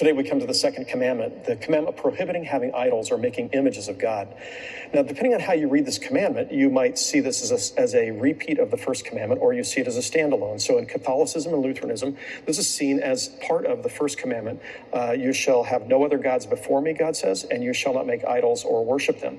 Today we come to the second commandment, the commandment prohibiting having idols or making images of God. Now, depending on how you read this commandment, you might see this as a repeat of the first commandment, or you see it as a standalone. So in Catholicism and Lutheranism, this is seen as part of the first commandment. You shall have no other gods before me, God says, and you shall not make idols or worship them.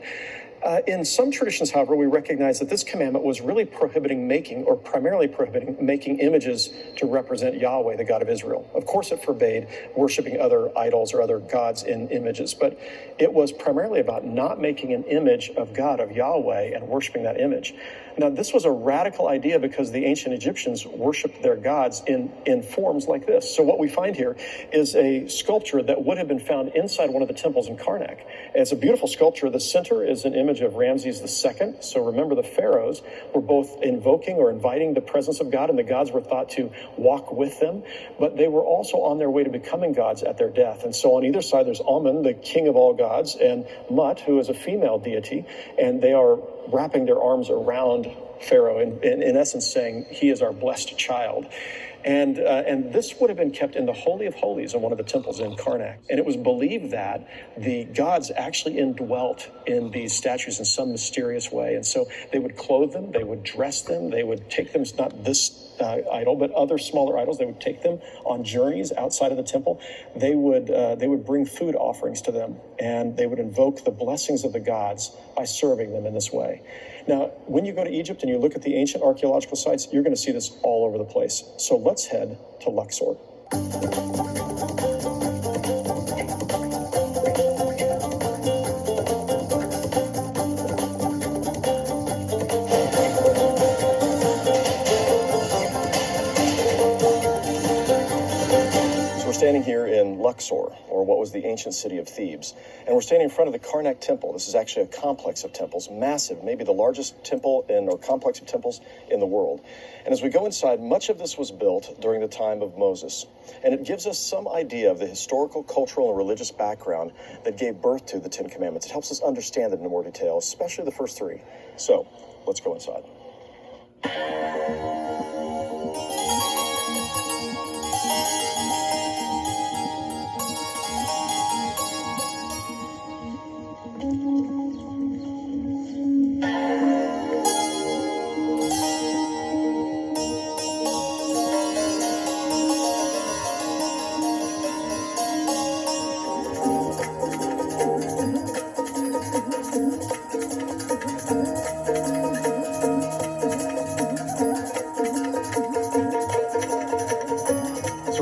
In some traditions, however, we recognize that this commandment was really prohibiting making, or primarily prohibiting making images to represent Yahweh, the God of Israel. Of course, it forbade worshiping other idols or other gods in images, but it was primarily about not making an image of God, of Yahweh, and worshiping that image. Now, this was a radical idea because the ancient Egyptians worshiped their gods in forms like this. So what we find here is a sculpture that would have been found inside one of the temples in Karnak. It's a beautiful sculpture. The center is an image of Ramses II. So remember, the pharaohs were both invoking or inviting the presence of God, and the gods were thought to walk with them, but they were also on their way to becoming gods at their death. And so on either side, there's Amun, the king of all gods, and Mut, who is a female deity, and they are wrapping their arms around Pharaoh, in essence saying, he is our blessed child. And this would have been kept in the Holy of Holies in one of the temples in Karnak. And it was believed that the gods actually indwelt in these statues in some mysterious way. And so they would clothe them, they would dress them, they would take them, not this idol, but other smaller idols. They would take them on journeys outside of the temple. They would bring food offerings to them, and they would invoke the blessings of the gods by serving them in this way. Now, when you go to Egypt and you look at the ancient archaeological sites, you're going to see this all over the place. So let's head to Luxor. Standing here in Luxor, or what was the ancient city of Thebes, and we're standing in front of the Karnak Temple. This is actually a complex of temples, massive, maybe the largest temple or complex of temples in the world. And as we go inside, much of this was built during the time of Moses, and it gives us some idea of the historical, cultural, and religious background that gave birth to the Ten Commandments. It helps us understand it in more detail, especially the first three. So let's go inside.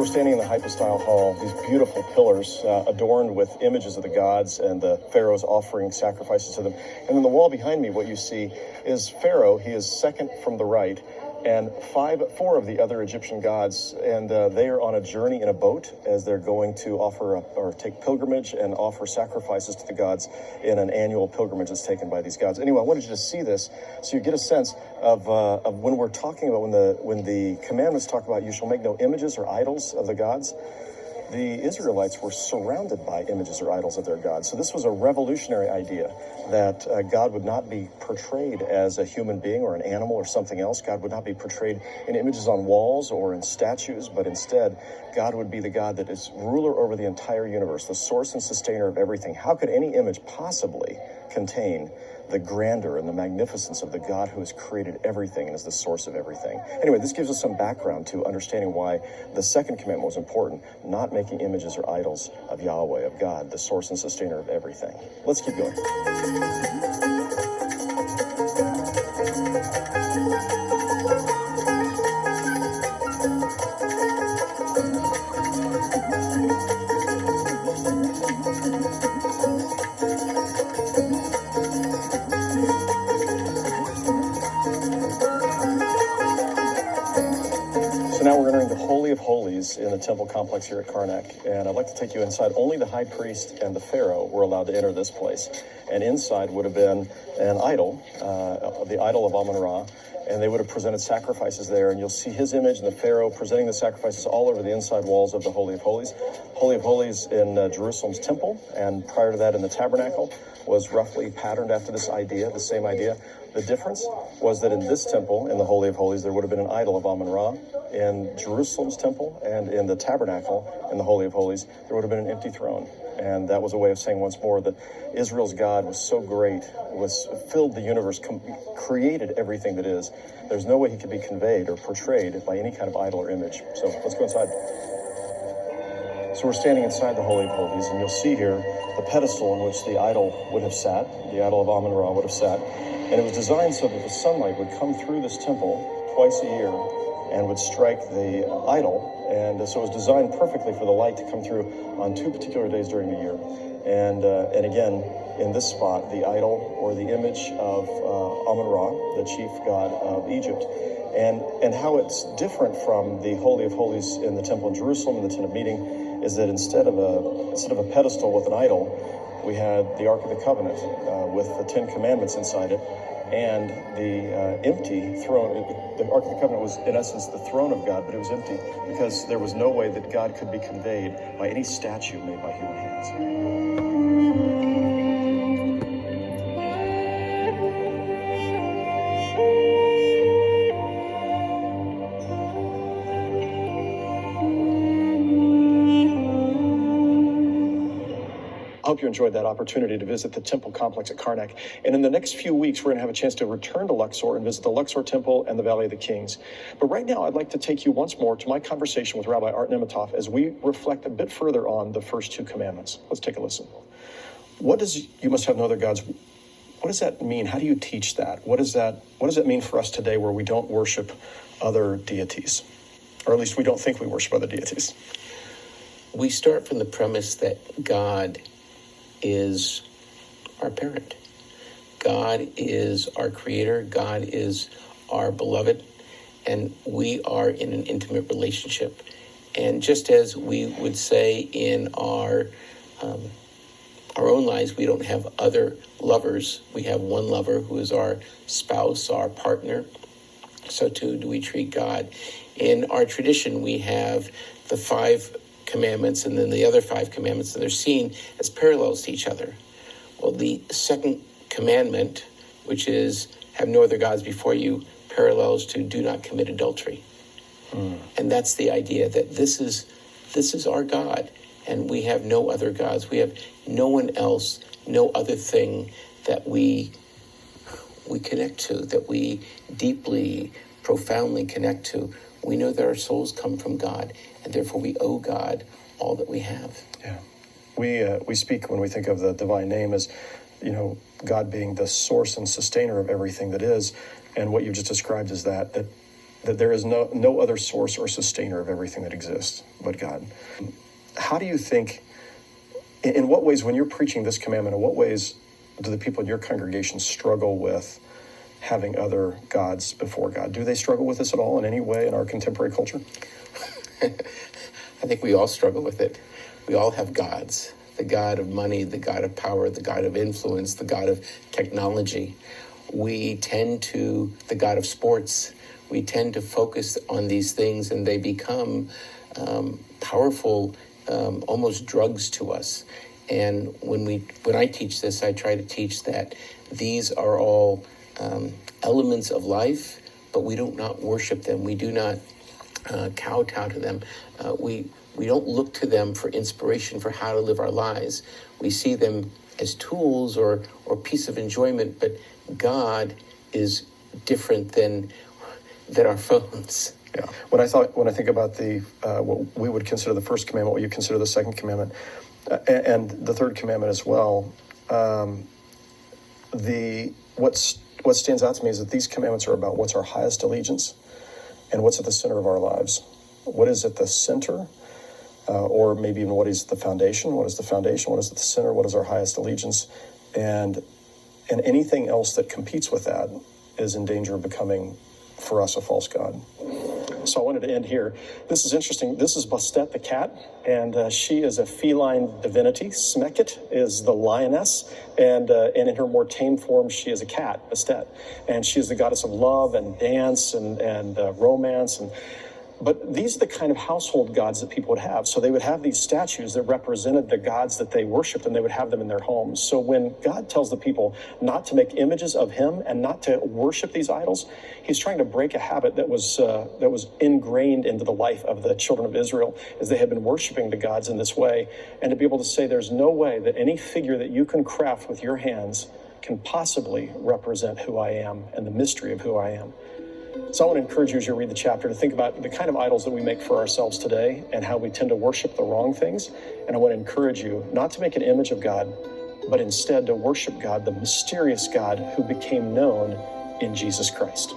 Standing in the hypostyle hall, these beautiful pillars adorned with images of the gods and the pharaohs offering sacrifices to them. And then the wall behind me, what you see is Pharaoh. He is second from the right, and four of the other Egyptian gods, and they are on a journey in a boat as they're going to offer or take pilgrimage and offer sacrifices to the gods in an annual pilgrimage that's taken by these gods. Anyway, I wanted you to see this so you get a sense of when we're talking about when the commandments talk about you shall make no images or idols of the gods. The Israelites were surrounded by images or idols of their gods. So this was a revolutionary idea that God would not be portrayed as a human being or an animal or something else. God would not be portrayed in images on walls or in statues, but instead, God would be the God that is ruler over the entire universe, the source and sustainer of everything. How could any image possibly contain the grandeur and the magnificence of the God who has created everything and is the source of everything? Anyway, this gives us some background to understanding why the second commandment was important, not making images or idols of Yahweh, of God, the source and sustainer of everything. Let's keep going. So now we're entering the Holy of Holies in the temple complex here at Karnak, and I'd like to take you inside. Only the high priest and the pharaoh were allowed to enter this place, and inside would have been an idol, the idol of Amun-Ra, and they would have presented sacrifices there, and you'll see his image and the pharaoh presenting the sacrifices all over the inside walls of the Holy of Holies. Holy of Holies in Jerusalem's temple, and prior to that in the tabernacle, was roughly patterned after this idea, the same idea. The difference was that in this temple, in the Holy of Holies, there would have been an idol of Amun-Ra, in Jerusalem's temple and in the tabernacle in the Holy of Holies, there would have been an empty throne. And that was a way of saying once more that Israel's God was so great, filled the universe, created everything that is. There's no way he could be conveyed or portrayed by any kind of idol or image. So let's go inside. So we're standing inside the Holy of Holies, and you'll see here the pedestal on which the idol would have sat, the idol of Amun-Ra would have sat. And it was designed so that the sunlight would come through this temple twice a year and would strike the idol. And so it was designed perfectly for the light to come through on 2 particular days during the year. And again, in this spot, the idol or the image of Amun-Ra, the chief god of Egypt. And how it's different from the Holy of Holies in the temple in Jerusalem in the Tent of Meeting is that instead of a pedestal with an idol, we had the Ark of the Covenant with the 10 Commandments inside it, and the empty throne. The Ark of the Covenant was, in essence, the throne of God, but it was empty because there was no way that God could be conveyed by any statue made by human hands. I hope you enjoyed that opportunity to visit the temple complex at Karnak. And in the next few weeks, we're going to have a chance to return to Luxor and visit the Luxor Temple and the Valley of the Kings. But right now, I'd like to take you once more to my conversation with Rabbi Art Nemitov as we reflect a bit further on the first 2 commandments. Let's take a listen. You must have no other gods? What does that mean? How do you teach that? What does that mean for us today where we don't worship other deities? Or at least we don't think we worship other deities. We start from the premise that God is our parent. God is our creator. God is our beloved. And we are in an intimate relationship. And just as we would say in our own lives, we don't have other lovers. We have one lover who is our spouse, our partner. So too do we treat God. In our tradition, we have the 5 commandments and then the other 5 commandments, and they're seen as parallels to each other. Well, the second commandment, which is have no other gods before you, parallels to do not commit adultery. And that's the idea that this is our God, and we have no other gods. We have no one else, no other thing that we connect to, that we deeply, profoundly connect to. We know that our souls come from God, and therefore we owe God all that we have. Yeah. We speak when we think of the divine name as, God being the source and sustainer of everything that is. And what you just described is that there is no other source or sustainer of everything that exists but God. How do you think, in what ways, when you're preaching this commandment, in what ways do the people in your congregation struggle with having other gods before God? Do they struggle with this at all in any way in our contemporary culture? I think we all struggle with it. We all have gods. The God of money, the God of power, the God of influence, the God of technology. We tend to, the God of sports, we tend to focus on these things and they become powerful, almost drugs to us. And when I teach this, I try to teach that these are all elements of life, but we do not worship them. We do not kowtow to them. We don't look to them for inspiration for how to live our lives. We see them as tools or piece of enjoyment, but God is different than our phones. Yeah. When I think about what we would consider the first commandment, what you consider the second commandment, and the third commandment as well, what stands out to me is that these commandments are about what's our highest allegiance and what's at the center of our lives. What is at the center, or maybe even what is the foundation? What is the foundation? What is at the center? What is our highest allegiance? And anything else that competes with that is in danger of becoming, for us, a false god. So I wanted to end here. This is interesting. This is Bastet the cat, and she is a feline divinity. Smeket is the lioness, and in her more tame form, she is a cat, Bastet. And she is the goddess of love and dance and romance. And But these are the kind of household gods that people would have. So they would have these statues that represented the gods that they worshiped, and they would have them in their homes. So when God tells the people not to make images of him and not to worship these idols, he's trying to break a habit that was ingrained into the life of the children of Israel, as they had been worshiping the gods in this way. And to be able to say there's no way that any figure that you can craft with your hands can possibly represent who I am and the mystery of who I am. So I want to encourage you, as you read the chapter, to think about the kind of idols that we make for ourselves today and how we tend to worship the wrong things. And I want to encourage you not to make an image of God, but instead to worship God, the mysterious God who became known in Jesus Christ.